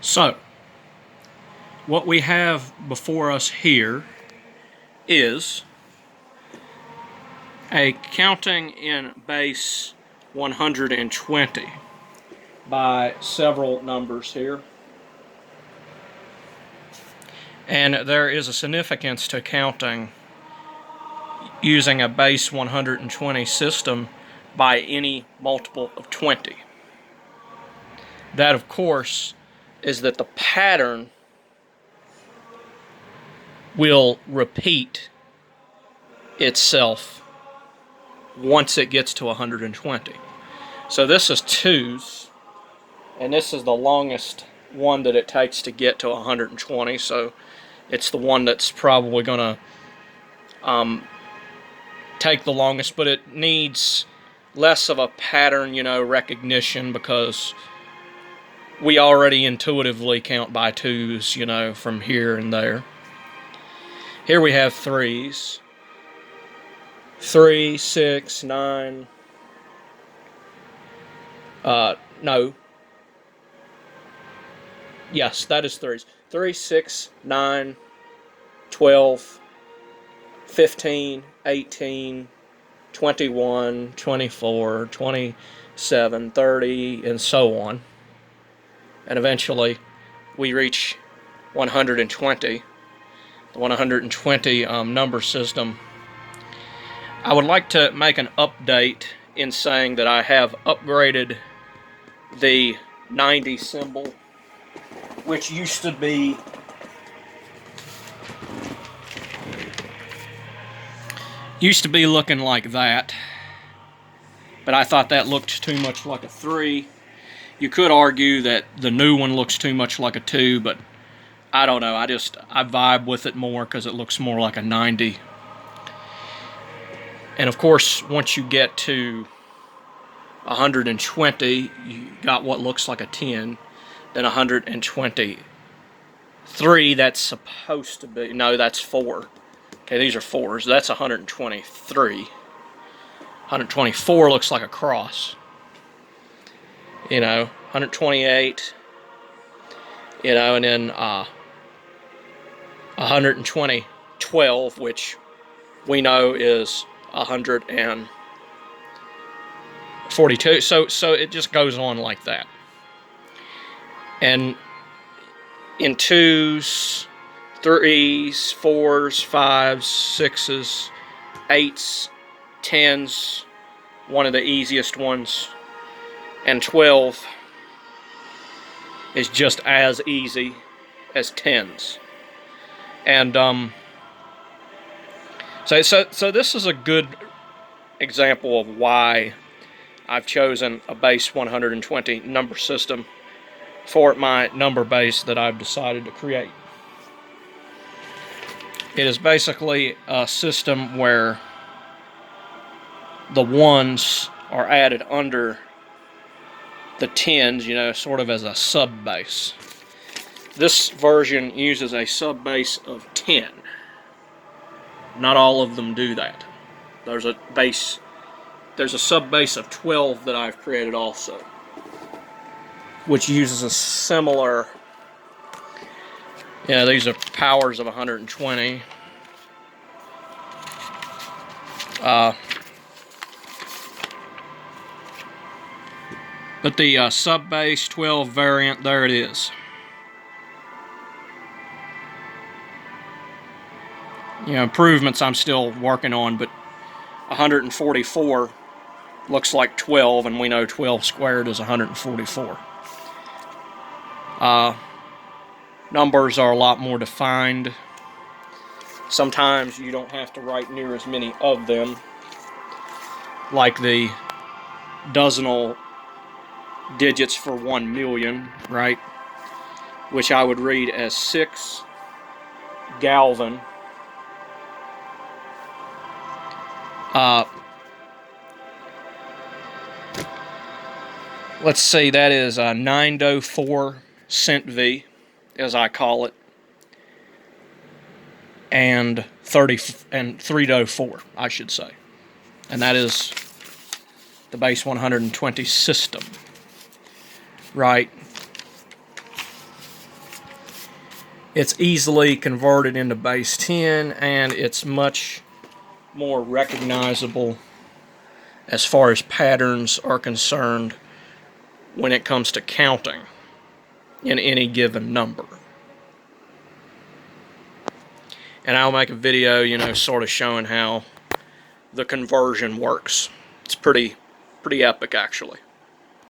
So, what we have before us here is a counting in base 120 by several numbers here. And there is a significance to counting using a base 120 system by any multiple of 20. That, of course, is that the pattern will repeat itself once it gets to 120. So this is 2's, and this is the longest one that it takes to get to 120, so it's the one that's probably going to take the longest, but it needs less of a pattern, recognition, because we already intuitively count by 2's, from here and there. Here we have 3's. 3, 6, 9. No. Yes, that is 3's. 3, 6, 9, 12, 15, 18, 21, 24, 27, 30, and so on. And eventually we reach 120. The 120 number system. I would like to make an update in saying that I have upgraded the 90 symbol, which used to be looking like that, but I thought that looked too much like a 3. You could argue that the new one looks too much like a 2, but I don't know. I vibe with it more because it looks more like a 90. And of course, once you get to 120, you got what looks like a 10. Then 123, that's supposed to be, no, that's 4. Okay, these are 4s. That's 123. 124 looks like a cross. 128. And then 120, 12, which we know is 142. So it just goes on like that. And in 2's, 3's, 4's, 5's, 6's, 8's, 10's, one of the easiest ones, and 12 is just as easy as 10's. And so this is a good example of why I've chosen a base 120 number system for my number base that I've decided to create. It is basically a system where the 1's are added under the 10's, sort of as a sub base. This version uses a sub base of 10. Not all of them do that. There's a sub base of 12 that I've created also, which uses a similar, these are powers of 120. But the sub base 12 variant, there it is. Improvements I'm still working on, but 144 looks like 12, and we know 12 squared is 144. Numbers are a lot more defined. Sometimes you don't have to write near as many of them, like the dozenal digits for 1 million, right? Which I would read as 6 Galvin. Let's see, that is 904 cent V, as I call it, and 304, I should say. And that is the base 120 system, right? It's easily converted into base 10, and it's much more recognizable as far as patterns are concerned when it comes to counting in any given number. And I'll make a video, you know, sort of showing how the conversion works. It's pretty epic, actually.